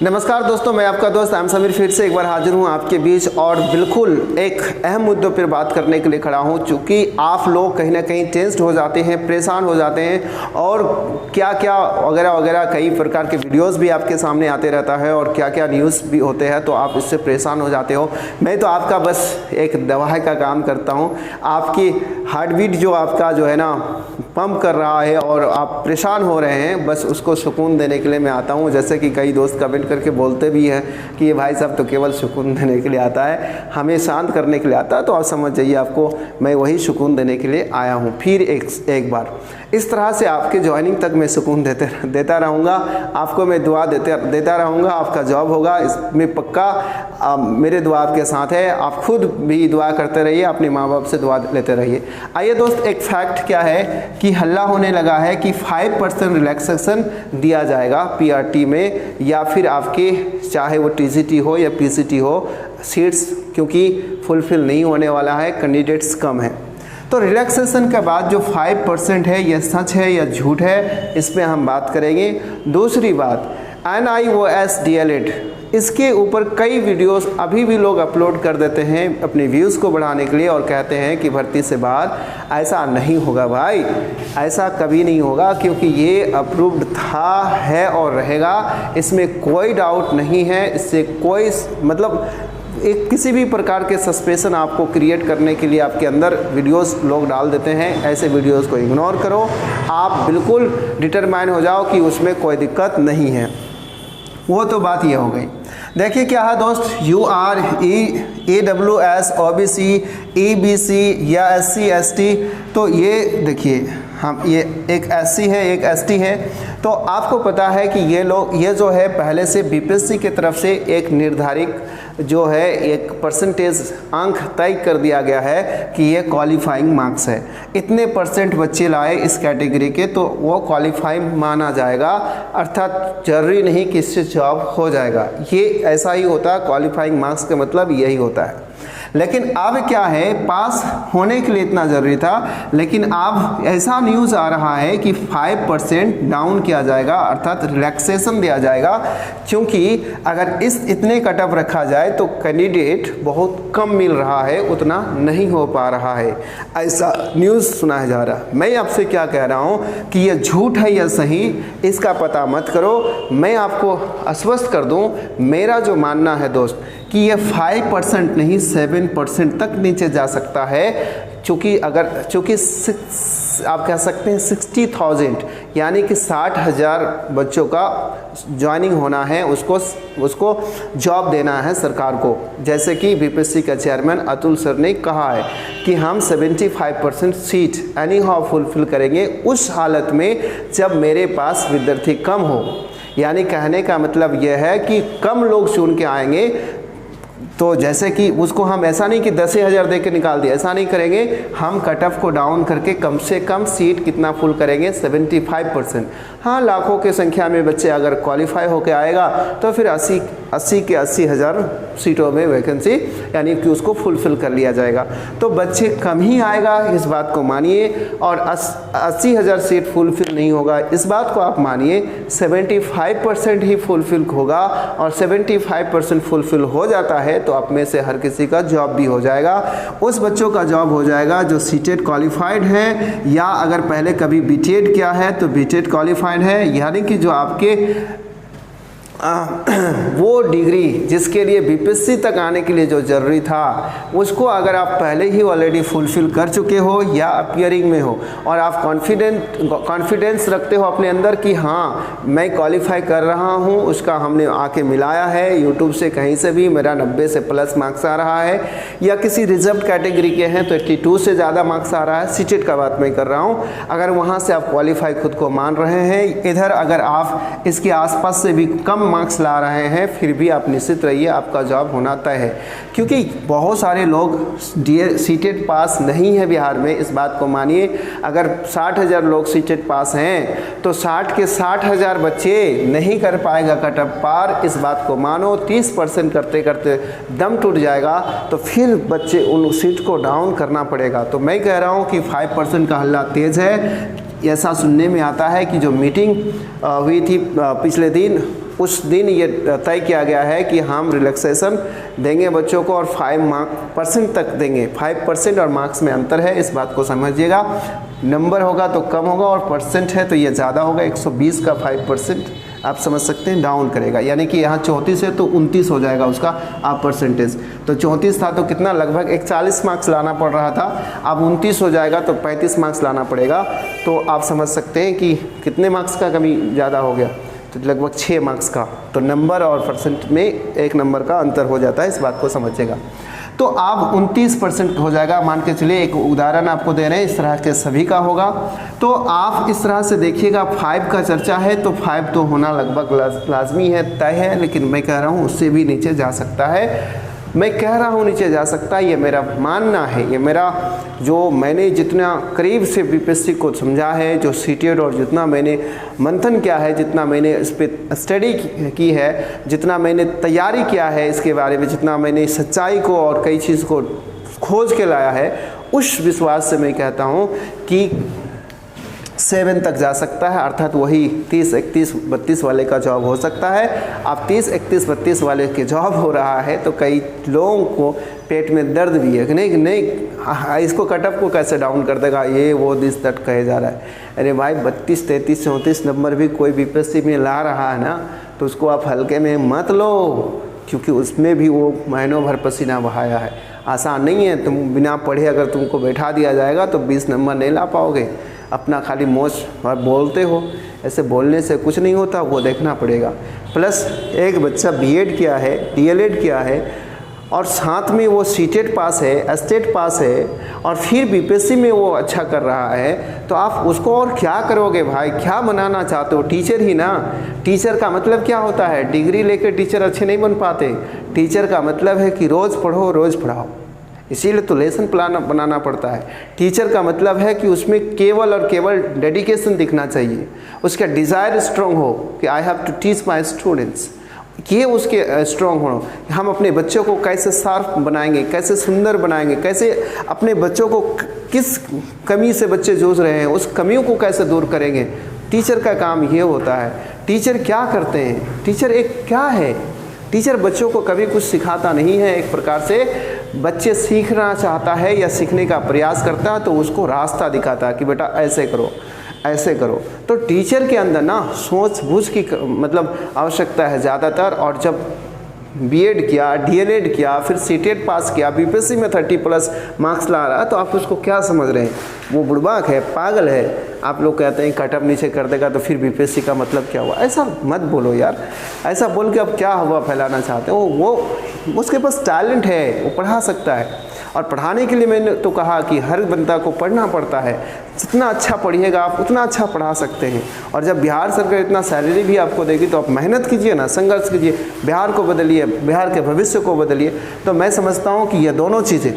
नमस्कार दोस्तों, मैं आपका दोस्त एम समीर फिर से एक बार हाजिर हूं आपके बीच और बिल्कुल एक अहम मुद्दों पर बात करने के लिए खड़ा हूं। चूँकि आप लोग कहीं ना कहीं टेंस्ड हो जाते हैं, परेशान हो जाते हैं और क्या क्या वगैरह वगैरह कई प्रकार के वीडियोस भी आपके सामने आते रहता है और क्या क्या न्यूज़ भी होते हैं, तो आप इससे परेशान हो जाते हो। मैं तो आपका बस एक दवा का काम करता हूँ। आपकी हार्ट बीट जो आपका जो है ना पंप कर रहा है और आप परेशान हो रहे हैं, बस उसको सुकून देने के लिए मैं आता हूँ। जैसे कि कई दोस्त कमेंट करके बोलते भी हैं कि ये भाई साहब तो केवल सुकून देने के लिए आता है, हमें शांत करने के लिए आता है। तो आप समझ जाइए, आपको मैं वही सुकून देने के लिए आया हूँ। फिर एक बार इस तरह से आपके ज्वाइनिंग तक मैं सुकून देता रहूँगा, आपको मैं दुआ देता रहूँगा। आपका जॉब होगा इसमें पक्का, मेरे दुआ आपके साथ है। आप खुद भी दुआ करते रहिए, अपने माँ बाप से दुआ लेते रहिए। आइए दोस्त, एक फैक्ट क्या है कि हल्ला होने लगा है कि 5% रिलैक्सेशन दिया जाएगा पीआरटी में, या फिर आपके चाहे वो टीजीटी हो या पीसीटी हो, सीट्स क्योंकि फुलफिल नहीं होने वाला है, कैंडिडेट्स कम है। तो रिलैक्सेशन के बाद जो 5% है, यह सच है या झूठ है, इस पर हम बात करेंगे। दूसरी बात, NIOS DLED, इसके ऊपर कई वीडियोस अभी भी लोग अपलोड कर देते हैं अपने व्यूज़ को बढ़ाने के लिए और कहते हैं कि भर्ती से बाद ऐसा नहीं होगा। भाई ऐसा कभी नहीं होगा, क्योंकि ये अप्रूव्ड था, है और रहेगा, इसमें कोई डाउट नहीं है। इससे कोई मतलब एक किसी भी प्रकार के सस्पेंशन आपको क्रिएट करने के लिए आपके अंदर वीडियोस लोग डाल देते हैं। ऐसे वीडियोस को इग्नोर करो, आप बिल्कुल डिटरमाइन हो जाओ कि उसमें कोई दिक्कत नहीं है। वो तो बात ये हो गई। देखिए क्या है दोस्त, UR EWS OBC EBC या SC ST, तो ये देखिए हम ये एक SC है एक ST है। तो आपको पता है कि ये जो है पहले से BPSC की तरफ से एक निर्धारित जो है एक परसेंटेज अंक तय कर दिया गया है कि ये क्वालिफाइंग मार्क्स है। इतने % बच्चे लाए इस कैटेगरी के तो वो क्वालिफाइंग माना जाएगा, अर्थात जरूरी नहीं कि इससे जॉब हो जाएगा। ये ऐसा ही होता है, क्वालिफाइंग मार्क्स का मतलब यही होता है। लेकिन अब क्या है, पास होने के लिए इतना ज़रूरी था, लेकिन अब ऐसा न्यूज़ आ रहा है कि 5% डाउन किया जाएगा, अर्थात रिलैक्सेशन दिया जाएगा। क्योंकि अगर इतने कट ऑफ रखा जाए तो कैंडिडेट बहुत कम मिल रहा है, उतना नहीं हो पा रहा है, ऐसा न्यूज़ सुना जा रहा। मैं आपसे क्या कह रहा हूँ कि ये झूठ है या सही, इसका पता मत करो। मैं आपको आश्वस्त कर दूँ, मेरा जो मानना है दोस्त कि ये 5% नहीं 7% तक नीचे जा सकता है। चूँकि आप कह सकते हैं 60,000 यानी कि 60,000 बच्चों का ज्वाइनिंग होना है, उसको जॉब देना है सरकार को। जैसे कि BPSC का चेयरमैन अतुल सर ने कहा है कि हम 75% सीट एनी हाउ फुलफिल करेंगे उस हालत में जब मेरे पास विद्यार्थी कम हो। यानी कहने का मतलब यह है कि कम लोग चुन के आएंगे, तो जैसे कि उसको हम ऐसा नहीं कि 10,000 दे के निकाल दिया, ऐसा नहीं करेंगे। हम कट ऑफ को डाउन करके कम से कम सीट कितना फुल करेंगे, 75%। हाँ, लाखों की संख्या में बच्चे अगर क्वालिफाई होकर आएगा तो फिर 80 के 80,000 सीटों में वैकेंसी यानी कि उसको फुलफिल कर लिया जाएगा। तो बच्चे कम ही आएगा, इस बात को मानिए। और 80,000 सीट फुलफिल नहीं होगा, इस बात को आप मानिए। 75% ही फुलफिल होगा, और 75% फुलफिल हो जाता है तो आप में से हर किसी का जॉब भी हो जाएगा। उस बच्चों का जॉब हो जाएगा जो सीटेट क्वालिफाइड है, या अगर पहले कभी बीटेड किया है तो बीटेड क्वालिफाइड है। यानी कि जो आपके वो डिग्री जिसके लिए BPSC तक आने के लिए जो ज़रूरी था, उसको अगर आप पहले ही ऑलरेडी फुलफिल कर चुके हो या अपीयरिंग में हो, और आप कॉन्फिडेंस रखते हो अपने अंदर कि हाँ मैं क्वालिफाई कर रहा हूँ, उसका हमने आके मिलाया है यूट्यूब से कहीं से भी, मेरा 90 से प्लस मार्क्स आ रहा है, या किसी रिजर्व कैटेगरी के हैं तो 82 से ज़्यादा मार्क्स आ रहा है, सीटेट का बात मैं कर रहा हूँ। अगर वहाँ से आप क्वालिफाई खुद को मान रहे हैं, इधर अगर आप इसके आसपास से भी कम मार्क्स ला रहे हैं, फिर भी आप निश्चित रहिए आपका जॉब होना तय है। क्योंकि बहुत सारे लोग सीटेट पास नहीं है बिहार में, इस बात को मानिए। अगर 60,000 लोग सीटेट पास हैं तो 60 के 60,000 बच्चे नहीं कर पाएगा कट ऑफ पार, इस बात को मानो। 30% करते करते दम टूट जाएगा तो फिर बच्चे उन सीट को डाउन करना पड़ेगा। तो मैं कह रहा हूँ कि 5% का हल्ला तेज़ है। ऐसा सुनने में आता है कि जो मीटिंग हुई थी पिछले दिन उस दिन ये तय किया गया है कि हम रिलैक्सेशन देंगे बच्चों को और 5% तक देंगे। 5% और मार्क्स में अंतर है, इस बात को समझिएगा। नंबर होगा तो कम होगा और परसेंट है तो ये ज़्यादा होगा। 120 का 5% आप समझ सकते हैं डाउन करेगा, यानी कि यहाँ 34 है तो 29 हो जाएगा उसका आप परसेंटेज। तो 34 था तो कितना लगभग 41 मार्क्स लाना पड़ रहा था, अब 29 हो जाएगा तो 35 मार्क्स लाना पड़ेगा। तो आप समझ सकते हैं कि कितने मार्क्स का कमी ज़्यादा हो गया, तो लगभग 6 मार्क्स का। तो नंबर और परसेंट में 1 नंबर का अंतर हो जाता है, इस बात को समझिएगा। तो आप 29% हो जाएगा, मान के चलिए। एक उदाहरण आपको दे रहे हैं, इस तरह के सभी का होगा। तो आप इस तरह से देखिएगा, 5 का चर्चा है तो 5 तो होना लगभग लाजमी है, तय है। लेकिन मैं कह रहा हूँ उससे भी नीचे जा सकता है, मैं कह रहा हूँ नीचे जा सकता है, ये मेरा मानना है। ये मेरा जो मैंने जितना करीब से बीपीएससी को समझा है, जो सीटेड और जितना मैंने मंथन किया है, जितना मैंने इस पर स्टडी की है, जितना मैंने तैयारी किया है इसके बारे में, जितना मैंने सच्चाई को और कई चीज़ को खोज के लाया है, उस विश्वास से मैं कहता हूँ कि 7 तक जा सकता है। अर्थात वही 30, 31, 32 वाले का जॉब हो सकता है। अब 30, 31, 32 वाले के जॉब हो रहा है तो कई लोगों को पेट में दर्द भी है कि नहीं इसको कटअप को कैसे डाउन कर देगा, ये वो दिस दैट कहे जा रहा है। अरे भाई 32, 33, 34 नंबर भी कोई बीपीएससी में ला रहा है ना, तो उसको आप हल्के में मत लो, क्योंकि उसमें भी वो महीनों भर पसीना बहाया है। आसान नहीं है, तुम बिना पढ़े अगर तुमको बैठा दिया जाएगा तो 20 नंबर नहीं ला पाओगे। अपना खाली मौज और बोलते हो, ऐसे बोलने से कुछ नहीं होता, वो देखना पड़ेगा। प्लस एक बच्चा बीएड किया है, डीएलएड किया है और साथ में वो सीटेट पास है, स्टेट पास है और फिर बीपीएससी में वो अच्छा कर रहा है, तो आप उसको और क्या करोगे भाई? क्या बनाना चाहते हो? टीचर ही ना। टीचर का मतलब क्या होता है? डिग्री लेकर टीचर अच्छे नहीं बन पाते। टीचर का मतलब है कि रोज़ पढ़ो, रोज़ पढ़ाओ। इसीलिए तो लेसन प्लान बनाना पड़ता है। टीचर का मतलब है कि उसमें केवल और केवल डेडिकेशन दिखना चाहिए, उसका डिज़ायर स्ट्रॉन्ग हो कि I have to teach my students, ये उसके स्ट्रॉन्ग हो। हम अपने बच्चों को कैसे शार्प बनाएंगे, कैसे सुंदर बनाएंगे, कैसे अपने बच्चों को, किस कमी से बच्चे जूझ रहे हैं उस कमियों को कैसे दूर करेंगे। टीचर का काम ये होता है। टीचर क्या करते हैं? टीचर एक क्या है? टीचर बच्चों को कभी कुछ सिखाता नहीं है। एक प्रकार से बच्चे सीखना चाहता है या सीखने का प्रयास करता है तो उसको रास्ता दिखाता है कि बेटा ऐसे करो, ऐसे करो। तो टीचर के अंदर ना सोच बूझ की मतलब आवश्यकता है ज़्यादातर। और जब बीएड किया, डीएलएड किया, फिर सीटेट पास किया, बीपीएससी में 30+ मार्क्स ला रहा, तो आप उसको क्या समझ रहे हैं? वो बुड़बाक है, पागल है। आप लोग कहते हैं कटअप नीचे कर देगा तो फिर बीपीएससी का मतलब क्या हुआ? ऐसा मत बोलो यार। ऐसा बोल के अब क्या हुआ फैलाना चाहते हो? वो उसके पास टैलेंट है, वो पढ़ा सकता है। और पढ़ाने के लिए मैंने तो कहा कि हर बंदा को पढ़ना पड़ता है। जितना अच्छा पढ़िएगा आप उतना अच्छा पढ़ा सकते हैं। और जब बिहार सरकार इतना सैलरी भी आपको देगी तो आप मेहनत कीजिए ना, संघर्ष कीजिए, बिहार को बदलिए, बिहार के भविष्य को बदलिए। तो मैं समझता हूँ कि ये दोनों चीज़ें,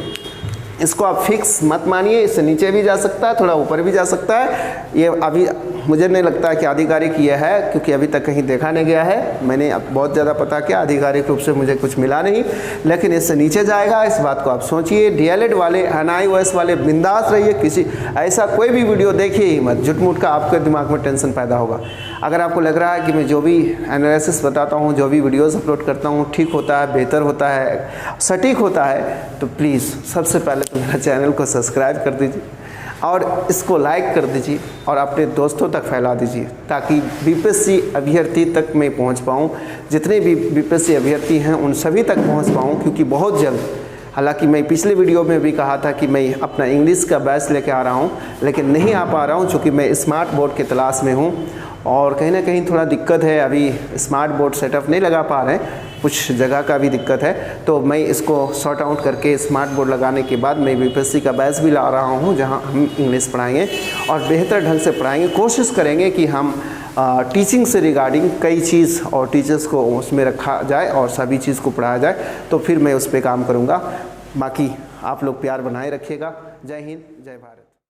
इसको आप फिक्स मत मानिए। इससे नीचे भी जा सकता है, थोड़ा ऊपर भी जा सकता है। ये अभी मुझे नहीं लगता कि आधिकारिक ये है, क्योंकि अभी तक कहीं देखा नहीं गया है। मैंने बहुत ज़्यादा पता किया, आधिकारिक रूप से मुझे कुछ मिला नहीं, लेकिन इससे नीचे जाएगा। इस बात को आप सोचिए। डीएलएड वाले, NIOS वाले बिंदास रहिए। किसी ऐसा कोई भी वीडियो देखिए ही मत, झूठ-मूठ का आपके दिमाग में टेंशन पैदा होगा। अगर आपको लग रहा है कि मैं जो भी एनालिसिस बताता हूँ, जो भी वीडियोज़ अपलोड करता हूँ ठीक होता है, बेहतर होता है, सटीक होता है, तो प्लीज़ सबसे पहले तो मेरा चैनल को सब्सक्राइब कर दीजिए और इसको लाइक कर दीजिए और अपने दोस्तों तक फैला दीजिए, ताकि बीपीएससी अभ्यर्थी तक मैं पहुंच पाऊं। जितने भी बीपीएससी अभ्यर्थी हैं उन सभी तक पहुंच पाऊं, क्योंकि बहुत जल्द, हालांकि मैं पिछले वीडियो में भी कहा था कि मैं अपना इंग्लिश का बैच लेके आ रहा हूं, लेकिन नहीं आ पा रहा हूं क्योंकि मैं स्मार्ट बोर्ड की तलाश में हूं और कहीं ना कहीं थोड़ा दिक्कत है। अभी स्मार्ट बोर्ड सेटअप नहीं लगा पा रहे हैं, कुछ जगह का भी दिक्कत है। तो मैं इसको सॉर्ट आउट करके स्मार्ट बोर्ड लगाने के बाद मैं बीपीएससी का बैच भी ला रहा हूं, जहां हम इंग्लिश पढ़ाएंगे और बेहतर ढंग से पढ़ाएंगे। कोशिश करेंगे कि हम टीचिंग से रिगार्डिंग कई चीज़ और टीचर्स को उसमें रखा जाए और सभी चीज़ को पढ़ाया जाए, तो फिर मैं उस पर काम करूँगा। बाकी आप लोग प्यार बनाए रखिएगा। जय हिंद, जय भारत।